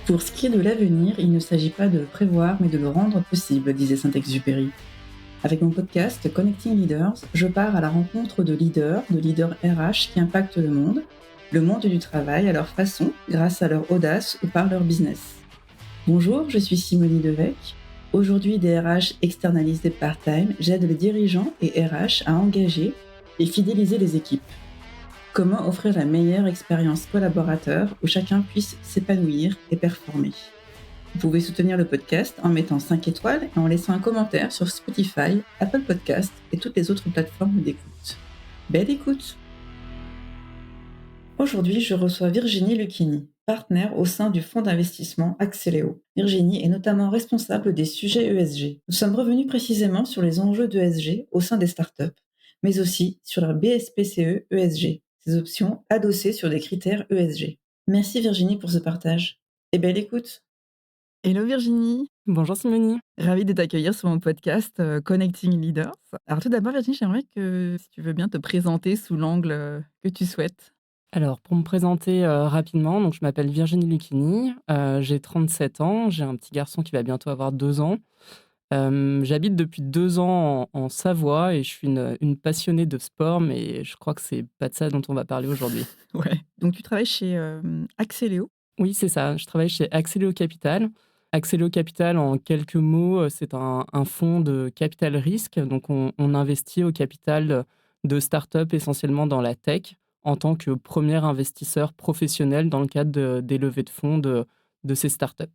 Pour ce qui est de l'avenir, il ne s'agit pas de le prévoir, mais de le rendre possible, disait Saint-Exupéry. Avec mon podcast Connecting Leaders, je pars à la rencontre de leaders RH qui impactent le monde du travail à leur façon, grâce à leur audace ou par leur business. Bonjour, je suis Simonie Devecq. Aujourd'hui, des RH externalisés part-time, j'aide les dirigeants et RH à engager et fidéliser les équipes. Comment offrir la meilleure expérience collaborateur où chacun puisse s'épanouir et performer. Vous pouvez soutenir le podcast en mettant 5 étoiles et en laissant un commentaire sur Spotify, Apple Podcasts et toutes les autres plateformes d'écoute. Belle écoute! Aujourd'hui, je reçois Virginie Lucchini, partenaire au sein du fonds d'investissement Axeléo. Virginie est notamment responsable des sujets ESG. Nous sommes revenus précisément sur les enjeux d'ESG au sein des startups, mais aussi sur leur BSPCE ESG, ces options adossées sur des critères ESG. Merci Virginie pour ce partage. Et belle écoute! Hello Virginie, Bonjour Simonie. ravie de t'accueillir sur mon podcast Connecting Leaders. Alors tout d'abord Virginie, j'aimerais que si tu veux bien te présenter sous l'angle que tu souhaites. Alors pour me présenter, rapidement, donc je m'appelle Virginie Lucchini, j'ai 37 ans, j'ai un petit garçon qui va bientôt avoir 2 ans. J'habite depuis 2 ans en Savoie et je suis une passionnée de sport, mais je crois que c'est pas de ça dont on va parler aujourd'hui. Ouais. Donc tu travailles chez Axeléo. Oui, c'est ça, je travaille chez Axéléo Capital. Axéléo Capital, en quelques mots, c'est un fonds de capital risque, donc on investit au capital de start-up essentiellement dans la tech, en tant que premier investisseur professionnel dans le cadre des levées de fonds de ces start-up.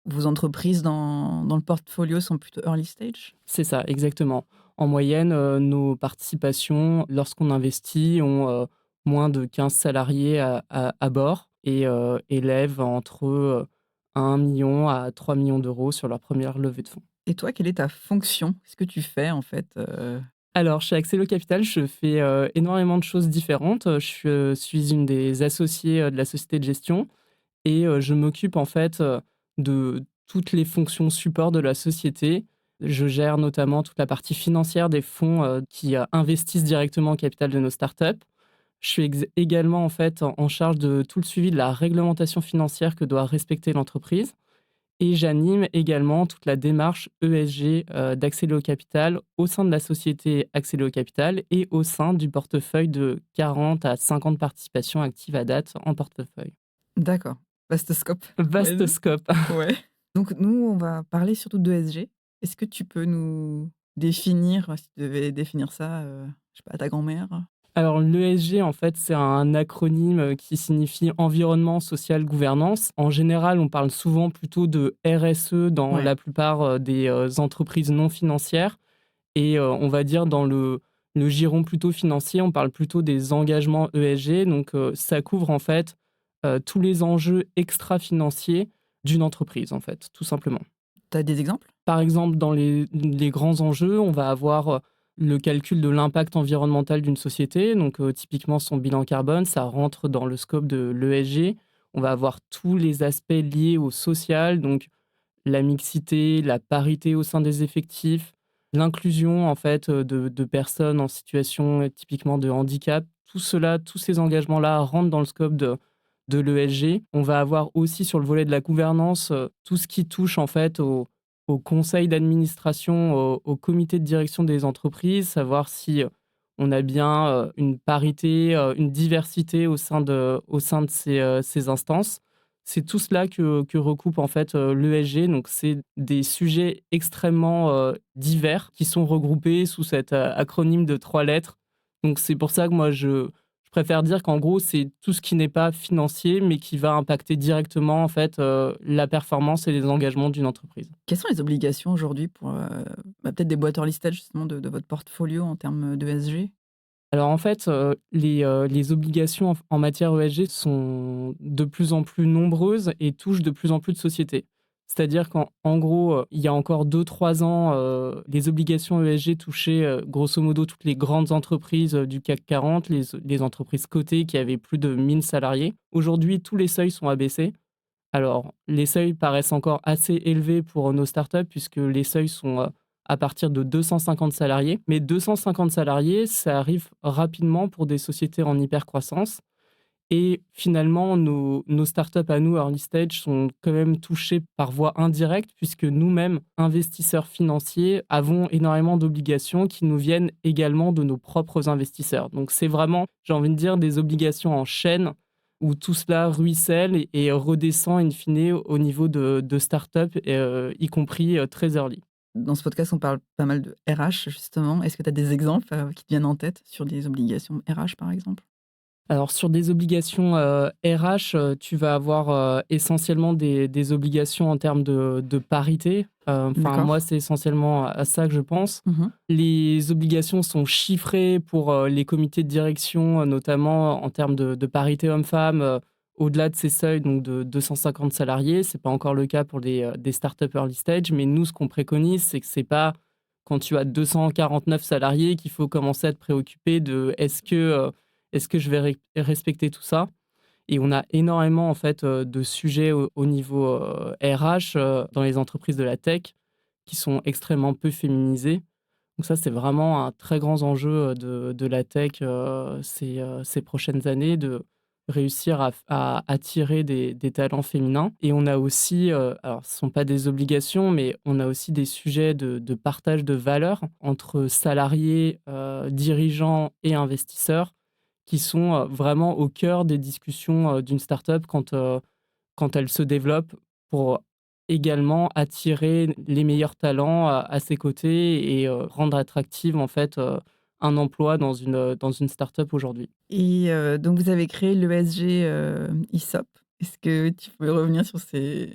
Vos entreprises dans le portfolio sont plutôt early stage? C'est ça, exactement. En moyenne, nos participations, lorsqu'on investit, ont moins de 15 salariés à bord et élèvent entre 1 000 000 à 3 millions d'euros sur leur première levée de fonds. Et toi, quelle est ta fonction? Qu'est-ce que tu fais en fait? Alors, chez Axelo Capital, je fais énormément de choses différentes. Je suis une des associées de la société de gestion et je m'occupe en fait de toutes les fonctions support de la société. Je gère notamment toute la partie financière des fonds qui investissent directement au capital de nos startups. Je suis également en fait en charge de tout le suivi de la réglementation financière que doit respecter l'entreprise. Et j'anime également toute la démarche ESG d'Axéléo Capital au sein de la société Axéléo Capital et au sein du portefeuille de 40 à 50 participations actives à date en portefeuille. D'accord, vaste scope, on va Vaste dire. scope. Ouais. Donc nous, on va parler surtout d'ESG. Est-ce que tu peux nous définir, si tu devais définir ça, je sais pas, à ta grand-mère? Alors l'ESG, en fait, c'est un acronyme qui signifie environnement, social, gouvernance. En général, on parle souvent plutôt de RSE dans Ouais. la plupart des entreprises non financières. Et on va dire dans le giron plutôt financier, on parle plutôt des engagements ESG. Donc ça couvre en fait tous les enjeux extra-financiers d'une entreprise, en fait, tout simplement. Tu as des exemples? Par exemple, dans les grands enjeux, on va avoir le calcul de l'impact environnemental d'une société. Donc, typiquement, son bilan carbone, ça rentre dans le scope de l'ESG. On va avoir tous les aspects liés au social, donc la mixité, la parité au sein des effectifs, l'inclusion en fait de personnes en situation typiquement de handicap. Tout cela, tous ces engagements-là rentrent dans le scope de l'ESG. On va avoir aussi sur le volet de la gouvernance tout ce qui touche en fait au conseil d'administration, au comité de direction des entreprises, savoir si on a bien une parité, une diversité au sein de ces instances. C'est tout cela que recoupe en fait, l'ESG, donc c'est des sujets extrêmement, divers qui sont regroupés sous cet, acronyme de 3 lettres. Donc c'est pour ça que moi je préfère dire qu'en gros, c'est tout ce qui n'est pas financier, mais qui va impacter directement en fait, la performance et les engagements d'une entreprise. Quelles sont les obligations aujourd'hui pour, peut-être des boîtes early stage justement de votre portfolio en termes d'ESG? Alors en fait, les obligations en matière ESG sont de plus en plus nombreuses et touchent de plus en plus de sociétés. C'est-à-dire qu'en gros, il y a encore 2 3 ans, les obligations ESG touchaient, grosso modo toutes les grandes entreprises, du CAC 40, les entreprises cotées qui avaient plus de 1 000 salariés. Aujourd'hui, tous les seuils sont abaissés. Alors, les seuils paraissent encore assez élevés pour nos startups puisque les seuils sont, à partir de 250 salariés. Mais 250 salariés, ça arrive rapidement pour des sociétés en hypercroissance Et finalement, nos startups à nous, early stage, sont quand même touchées par voie indirecte, puisque nous-mêmes, investisseurs financiers, avons énormément d'obligations qui nous viennent également de nos propres investisseurs. Donc c'est vraiment, j'ai envie de dire, des obligations en chaîne où tout cela ruisselle et redescend in fine au niveau de startups, y compris très early. Dans ce podcast, on parle pas mal de RH justement. Est-ce que tu as des exemples, qui te viennent en tête sur des obligations RH, par exemple? Alors sur des obligations, RH, tu vas avoir, essentiellement des obligations en termes de parité. Enfin D'accord. moi, c'est essentiellement à ça que je pense. Mmh. Les obligations sont chiffrées pour, les comités de direction, notamment en termes de parité homme-femme, au-delà de ces seuils, donc de 250 salariés. C'est pas encore le cas pour des startups early stage, mais nous, ce qu'on préconise, c'est que c'est pas quand tu as 249 salariés qu'il faut commencer à te préoccuper de est-ce que je vais respecter tout ça? Et on a énormément en fait, de sujets au niveau, RH, dans les entreprises de la tech qui sont extrêmement peu féminisés. Donc ça, c'est vraiment un très grand enjeu, de la tech, ces prochaines années, de réussir à attirer des talents féminins. Et on a aussi, alors ce ne sont pas des obligations, mais on a aussi des sujets de partage de valeurs entre salariés, dirigeants et investisseurs qui sont, vraiment au cœur des discussions, d'une startup quand elle se développe pour également attirer les meilleurs talents à ses côtés et rendre attractive en fait, un emploi dans une startup aujourd'hui. Et donc vous avez créé l'ESG, ESOP. Est-ce que tu peux revenir sur ces,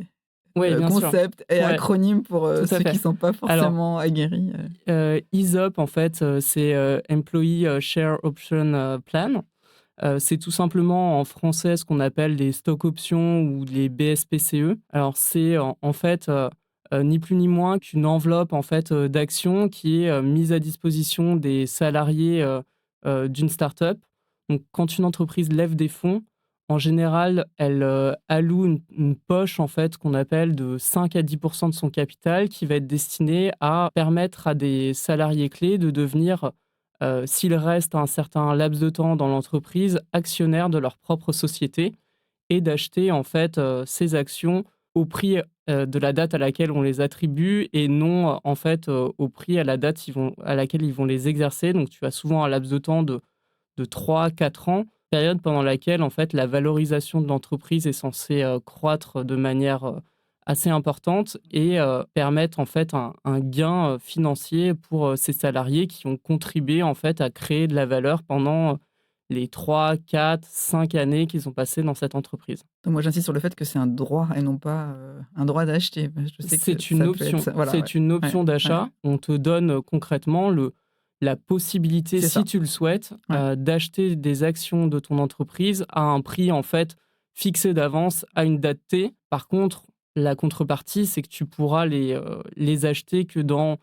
Oui, bien sûr. concepts et Ouais, acronymes pour, tout à ceux qui fait. sont pas Alors, forcément aguerris? ESOP en fait, c'est, Employee, Share Option, Plan. C'est tout simplement en français ce qu'on appelle des stock options ou les BSPCE. Alors c'est en fait, ni plus ni moins qu'une enveloppe en fait, d'actions qui est, mise à disposition des salariés, d'une start-up. Donc quand une entreprise lève des fonds, en général, elle, alloue une poche en fait qu'on appelle de 5 à 10 de son capital qui va être destinée à permettre à des salariés clés de devenir, s'ils restent un certain laps de temps dans l'entreprise, actionnaires de leur propre société et d'acheter en fait, ces actions au prix, de la date à laquelle on les attribue et non, en fait, au prix à laquelle ils vont les exercer. Donc tu as souvent un laps de temps de 3 4 ans, période pendant laquelle, en fait, la valorisation de l'entreprise est censée, croître de manière, assez importante et permettre, en fait, un gain, financier pour, ces salariés qui ont contribué, en fait, à créer de la valeur pendant, les 3 4 5 années qu'ils ont passées dans cette entreprise. Donc moi j'insiste sur le fait que c'est un droit et non pas, un droit d'acheter. Je sais que ça peut être voilà, ouais. C'est une Ouais, option ouais. d'achat. On te donne, concrètement la possibilité, C'est si ça. tu le souhaites, Ouais. d'acheter des actions de ton entreprise à un prix, en fait, fixé d'avance à une date T. Par contre, la contrepartie, c'est que tu pourras les acheter que dans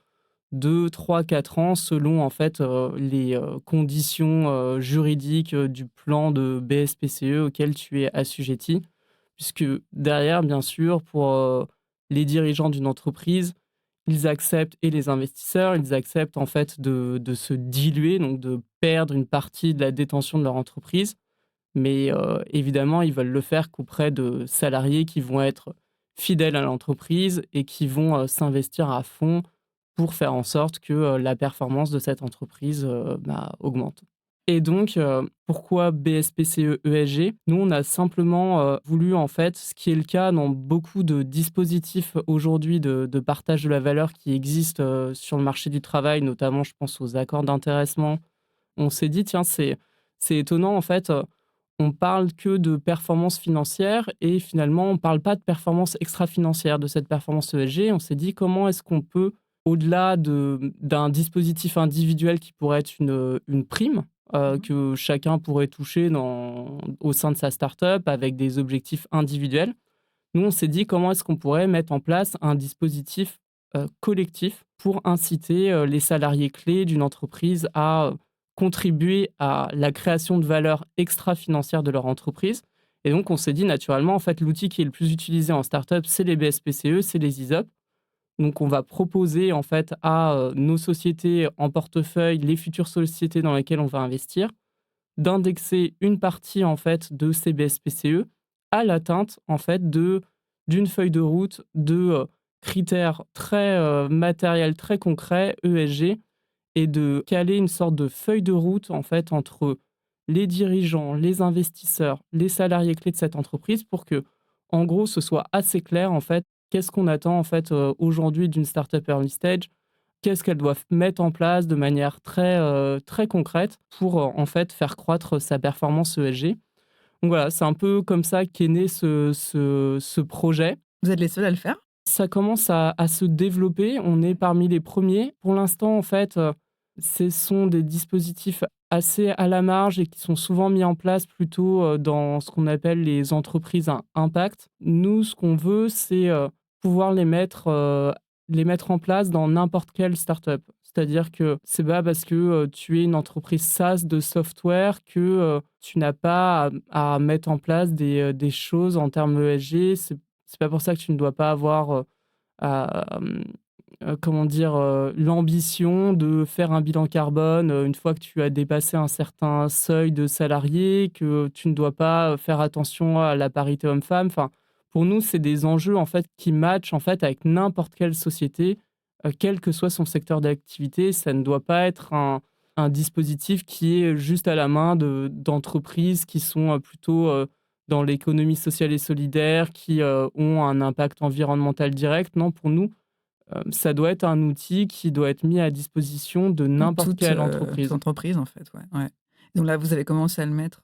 2 3 4 ans selon, en fait, les, conditions, juridiques, du plan de BSPCE auquel tu es assujetti. Puisque derrière, bien sûr, pour, les dirigeants d'une entreprise, ils acceptent et les investisseurs, ils acceptent en fait de se diluer, donc de perdre une partie de la détention de leur entreprise. Mais, évidemment, ils veulent le faire qu'auprès de salariés qui vont être fidèles à l'entreprise et qui vont, s'investir à fond pour faire en sorte que, la performance de cette entreprise, augmente. Et donc, pourquoi BSPCE ESG? Nous, on a simplement, voulu en fait, ce qui est le cas dans beaucoup de dispositifs aujourd'hui de partage de la valeur qui existent, sur le marché du travail, notamment je pense aux accords d'intéressement. On s'est dit: «Tiens, c'est étonnant en fait, on parle que de performance financière et finalement on parle pas de performance extra-financière, de cette performance ESG». On s'est dit: «Comment est-ce qu'on peut, au-delà d'un dispositif individuel qui pourrait être une prime, Mmh. que chacun pourrait toucher au sein de sa start-up avec des objectifs individuels». Nous, on s'est dit: «Comment est-ce qu'on pourrait mettre en place un dispositif, collectif pour inciter, les salariés clés d'une entreprise à, contribuer à la création de valeur extra-financière de leur entreprise?» Et donc on s'est dit naturellement, en fait, l'outil qui est le plus utilisé en start-up, c'est les BSPCE, c'est les ESOP. Donc on va proposer, en fait, à, nos sociétés en portefeuille, les futures sociétés dans lesquelles on va investir, d'indexer une partie, en fait, de ces BSPCE à l'atteinte, en fait, d'une feuille de route de, critères très, matériels, très concrets, ESG, et de caler une sorte de feuille de route, en fait, entre les dirigeants, les investisseurs, les salariés clés de cette entreprise pour que, en gros, ce soit assez clair, en fait, qu'est-ce qu'on attend, en fait, aujourd'hui d'une startup early stage? Qu'est-ce qu'elle doit mettre en place de manière très, très concrète pour, en fait, faire croître sa performance ESG? Donc voilà, c'est un peu comme ça qu'est né ce projet. Vous êtes les seuls à le faire? Ça commence à se développer. On est parmi les premiers. Pour l'instant, en fait, ce sont des dispositifs assez à la marge et qui sont souvent mis en place plutôt, dans ce qu'on appelle les entreprises à impact. Nous, ce qu'on veut, c'est, pouvoir les mettre en place dans n'importe quelle startup. C'est-à-dire que c'est pas parce que, tu es une entreprise SaaS de software que, tu n'as pas à mettre en place des choses en termes ESG. C'est pas pour ça que tu ne dois pas avoir, comment dire? L'ambition de faire un bilan carbone, une fois que tu as dépassé un certain seuil de salariés, que tu ne dois pas, faire attention à la parité homme-femme. Enfin, pour nous, c'est des enjeux, en fait, qui matchent, en fait, avec n'importe quelle société, quel que soit son secteur d'activité. Ça ne doit pas être un dispositif qui est juste à la main d'entreprises qui sont, plutôt, dans l'économie sociale et solidaire, qui, ont un impact environnemental direct. Non, pour nous, ça doit être un outil qui doit être mis à disposition de n'importe quelle Toute entreprise. entreprise, en fait, ouais, ouais. Donc là, vous avez commencé à le mettre,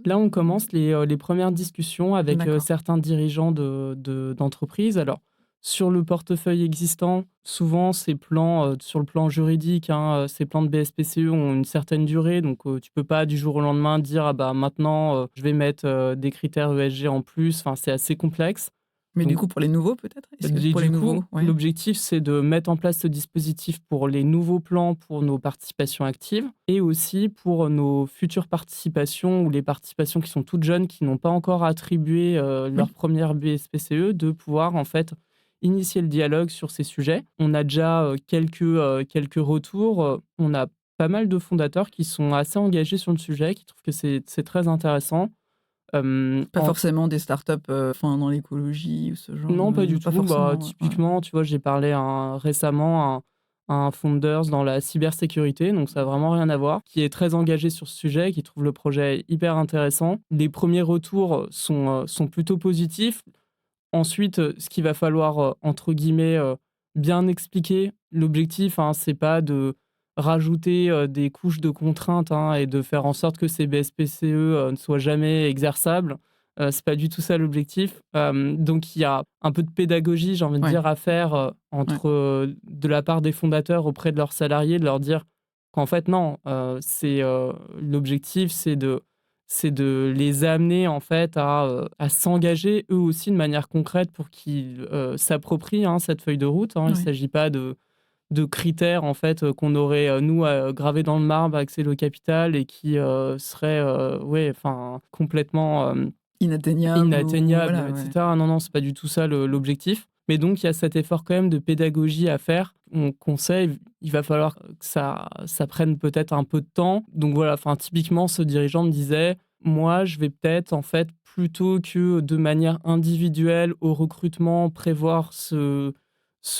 Là, on commence les premières discussions avec, d'accord. certains dirigeants d'entreprises. Alors, sur le portefeuille existant, souvent ces plans, sur le plan juridique, hein, ces plans de BSPCE ont une certaine durée, donc tu peux pas du jour au lendemain dire: «Ah bah, maintenant, je vais mettre, des critères ESG en plus». Enfin, c'est assez complexe. Mais du Donc coup, pour les nouveaux, peut-être? Est-ce que Et pour les du coup, nouveaux? Ouais. l'objectif, c'est de mettre en place ce dispositif pour les nouveaux plans pour nos participations actives et aussi pour nos futures participations ou les participations qui sont toutes jeunes, qui n'ont pas encore attribué, leur Oui. première BSPCE, de pouvoir, en fait, initier le dialogue sur ces sujets. On a déjà, quelques retours, on a pas mal de fondateurs qui sont assez engagés sur le sujet, qui trouvent que c'est très intéressant. Pas forcément des startups, enfin, dans l'écologie ou ce genre Non, pas de du pas tout. Bah, forcément, ouais. typiquement, tu vois, j'ai parlé récemment à un founders dans la cybersécurité, donc ça a vraiment rien à voir, qui est très engagé sur ce sujet, qui trouve le projet hyper intéressant. Les premiers retours sont plutôt positifs. Ensuite, ce qu'il va falloir, entre guillemets, bien expliquer. L'objectif, hein, c'est pas de rajouter, des couches de contraintes, hein, et de faire en sorte que ces BSPCE, ne soient jamais exerçables. C'est pas du tout ça l'objectif. Donc il y a un peu de pédagogie, j'ai envie de Ouais, dire, à faire, ouais. de la part des fondateurs auprès de leurs salariés, de leur dire qu'en fait non, l'objectif, c'est de les amener, en fait, à s'engager eux aussi de manière concrète pour qu'ils, s'approprient, hein, cette feuille de route, hein. Il ne Ouais. s'agit pas de critères, en fait, qu'on aurait, nous, gravés dans le marbre, accès au capital, et qui, seraient, ouais, enfin, complètement, Inatteignable ou inatteignables, voilà, et ouais. cetera. Non, non, c'est pas du tout ça l'objectif. Mais donc il y a cet effort quand même de pédagogie à faire. On sait, il va falloir que ça prenne peut-être un peu de temps. Donc voilà, enfin, typiquement, ce dirigeant me disait: «Moi, je vais peut-être, en fait, plutôt que de manière individuelle au recrutement, prévoir ce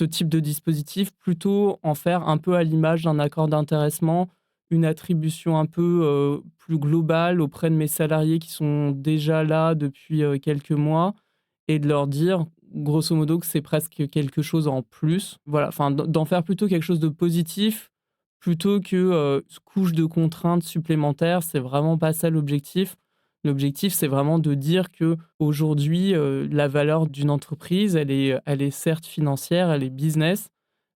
type de dispositif, plutôt en faire un peu à l'image d'un accord d'intéressement, une attribution un peu, plus globale auprès de mes salariés qui sont déjà là depuis, quelques mois, et de leur dire, grosso modo, que c'est presque quelque chose en plus». Voilà, enfin, d'en faire plutôt quelque chose de positif, plutôt que, couche de contraintes supplémentaires. C'est vraiment pas ça l'objectif. L'objectif, c'est vraiment de dire qu'aujourd'hui, la valeur d'une entreprise, elle est certes financière, elle est business,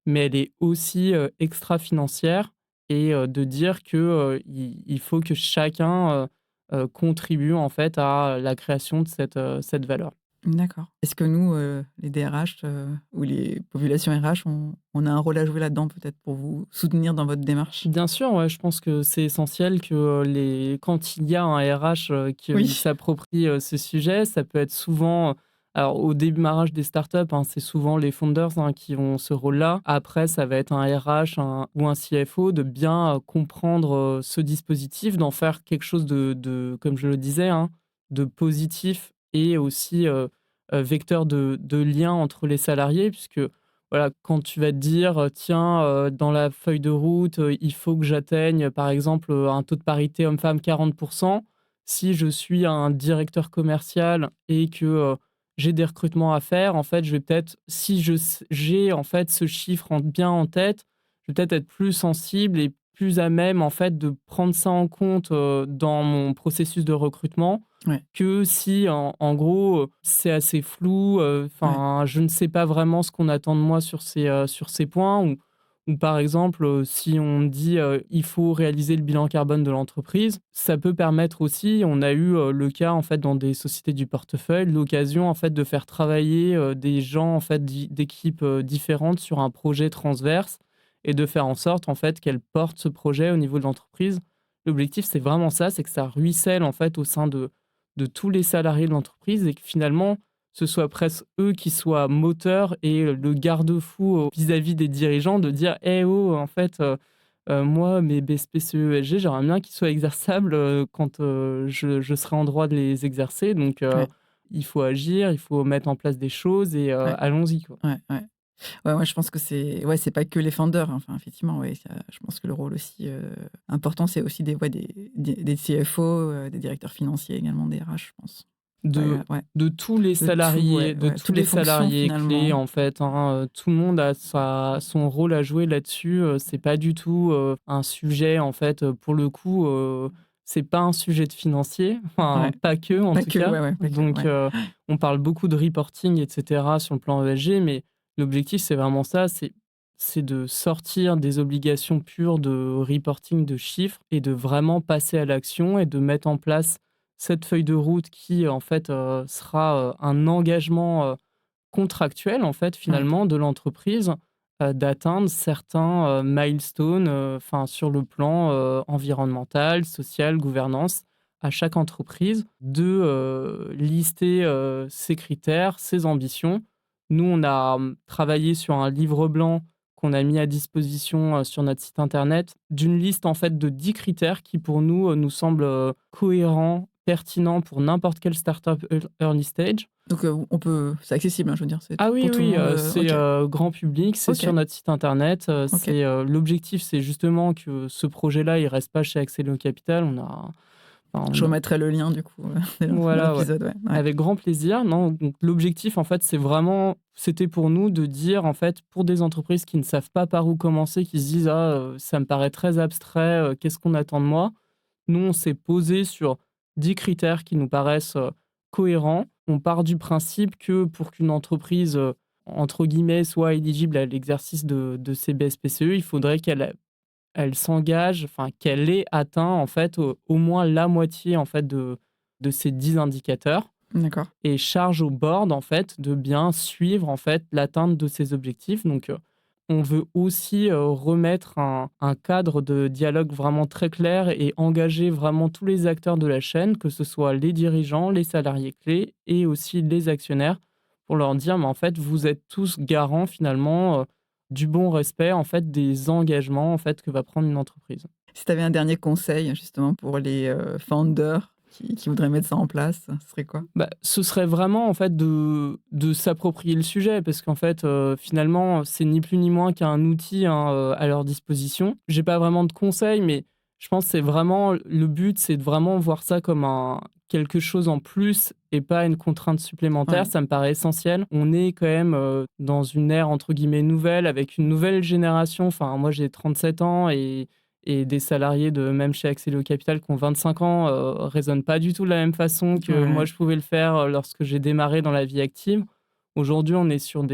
mais elle est aussi, extra-financière, et de dire que, il faut que chacun, contribue, en fait, à la création de cette valeur. D'accord. Est-ce que nous, les DRH, ou les populations RH, on a un rôle à jouer là-dedans peut-être pour vous soutenir dans votre démarche? Bien sûr, ouais, je pense que c'est essentiel que, quand il y a un RH, qui Oui. s'approprie, ce sujet, ça peut être souvent Alors, au démarrage des startups, hein, c'est souvent les founders, hein, qui ont ce rôle-là. Après, ça va être un RH ou un CFO de bien comprendre ce dispositif, d'en faire quelque chose comme je le disais, hein, de positif et aussi vecteur de lien entre les salariés, puisque voilà, quand tu vas te dire, tiens, dans la feuille de route, il faut que j'atteigne, par exemple, un taux de parité homme-femme 40%. Si je suis un directeur commercial et que j'ai des recrutements à faire, en fait, je vais peut-être, si j'ai en fait ce chiffre bien en tête, je vais peut-être être plus sensible et plus à même en fait de prendre ça en compte dans mon processus de recrutement Ouais, que si en gros c'est assez flou, ouais, enfin je ne sais pas vraiment ce qu'on attend de moi sur ces points ou par exemple, si on me dit, il faut réaliser le bilan carbone de l'entreprise, ça peut permettre aussi on a eu, le cas en fait dans des sociétés du portefeuille, l'occasion en fait de faire travailler, des gens en fait d'équipes, différentes sur un projet transverse et de faire en sorte en fait qu'elles portent ce projet au niveau de l'entreprise. L'objectif c'est vraiment ça, c'est que ça ruisselle en fait au sein de tous les salariés de l'entreprise et que finalement ce soit presque eux qui soient moteurs et le garde-fou, vis-à-vis des dirigeants de dire: «Eh oh, en fait, moi, mes BSPCE, ESG, j'aimerais bien qu'ils soient exerçables, quand, je serai en droit de les exercer donc ouais, il faut agir, il faut mettre en place des choses et ouais, allons-y, quoi». ouais, ouais. Ouais, ouais, je pense que c'est pas que les founders, hein. Enfin, effectivement, ouais, ça je pense que le rôle aussi, important, c'est aussi des CFO, des directeurs financiers également, des RH, je pense. Ouais, De ouais, de tout, ouais, de ouais, tous toutes les les fonctions salariés clés, finalement. en fait, hein, tout le monde a son rôle à jouer là-dessus, c'est pas du tout, un sujet, en fait, pour le coup, c'est pas un sujet de financier, enfin, Ouais, pas que, en pas tout que, cas. ouais, ouais, pas que, Donc ouais. on parle beaucoup de reporting et cetera sur le plan ESG, mais l'objectif, c'est vraiment ça, c'est de sortir des obligations pures de reporting de chiffres et de vraiment passer à l'action et de mettre en place cette feuille de route qui, en fait, sera, un engagement, contractuel, en fait, Ouais, finalement, de l'entreprise, d'atteindre certains, milestones, enfin, sur le plan, environnemental, social, gouvernance, à chaque entreprise, de, lister, ses critères, ses ambitions. Nous, on a, travaillé sur un livre blanc qu'on a mis à disposition, sur notre site internet, d'une liste, en fait, de 10 critères qui, pour nous, nous semblent, cohérents, pertinents pour n'importe quelle startup early stage. donc c'est accessible, hein, je veux dire, c'est Ah oui, pour tout le oui, monde, c'est, OK, grand public, c'est sur OK, notre site internet, OK. l'objectif, c'est justement que ce projet-là, il reste pas chez Axelio Capital. Je On a remettrai le lien du coup, dans voilà, ouais, l'épisode, ouais, ouais. avec grand plaisir. Non, donc l'objectif, en fait, c'était pour nous de dire, en fait, pour des entreprises qui ne savent pas par où commencer, qui se disent: «Ah, ça me paraît très abstrait, qu'est-ce qu'on attend de moi?» Nous, on s'est posé sur 10 critères qui nous paraissent, cohérents. On part du principe que pour qu'une entreprise, entre guillemets, «soit éligible à l'exercice de ces BSPCE», il faudrait qu'elle s'engage, enfin, qu'elle ait atteint, en fait, au moins la moitié, en fait, de ces 10 indicateurs D'accord. et charge au board, en fait, de bien suivre, en fait, l'atteinte de ces objectifs. Donc, on veut aussi, remettre un cadre de dialogue vraiment très clair et engager vraiment tous les acteurs de la chaîne, que ce soit les dirigeants, les salariés clés et aussi les actionnaires, pour leur dire: «Mais en fait, vous êtes tous garants finalement, du bon respect, en fait, des engagements, en fait, que va prendre une entreprise». Si tu avais un dernier conseil justement pour les, founders qui voudraient mettre ça en place, ce serait quoi? Bah, ce serait vraiment en fait de s'approprier le sujet parce qu'en fait, finalement, c'est ni plus ni moins qu'un outil, hein, à leur disposition. J'ai pas vraiment de conseils, mais je pense que c'est vraiment le but, c'est de vraiment voir ça comme quelque chose en plus et pas une contrainte supplémentaire. Ouais, Ça me paraît essentiel. On est quand même, dans une ère entre guillemets «nouvelle» avec une nouvelle génération. Enfin, moi j'ai 37 ans et des salariés de même chez Axelio Capital qui ont 25 ans, raisonnent pas du tout de la même façon que moi ouais, je pouvais le faire, lorsque j'ai démarré dans la vie active. Aujourd'hui, on est sur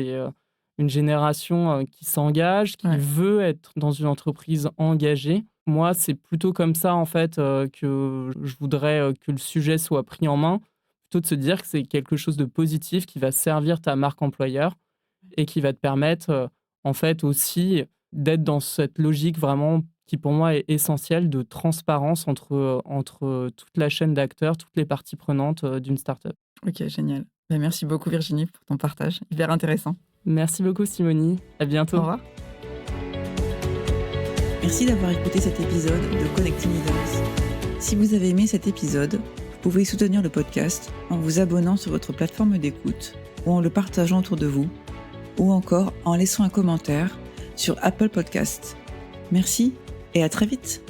une génération, qui s'engage, qui ouais. veut être dans une entreprise engagée. Moi, c'est plutôt comme ça, en fait, que je voudrais, que le sujet soit pris en main. Plutôt de se dire que c'est quelque chose de positif qui va servir ta marque employeur et qui va te permettre, en fait, aussi d'être dans cette logique vraiment qui, pour moi, est essentielle de transparence entre toute la chaîne d'acteurs, toutes les parties prenantes, d'une startup. OK, génial. Merci beaucoup Virginie pour ton partage, hyper intéressant. Merci beaucoup Simonie, à bientôt. Au revoir. Merci d'avoir écouté cet épisode de Connecting Leaders. Si vous avez aimé cet épisode, vous pouvez soutenir le podcast en vous abonnant sur votre plateforme d'écoute ou en le partageant autour de vous, ou encore en laissant un commentaire sur Apple Podcasts. Merci et à très vite.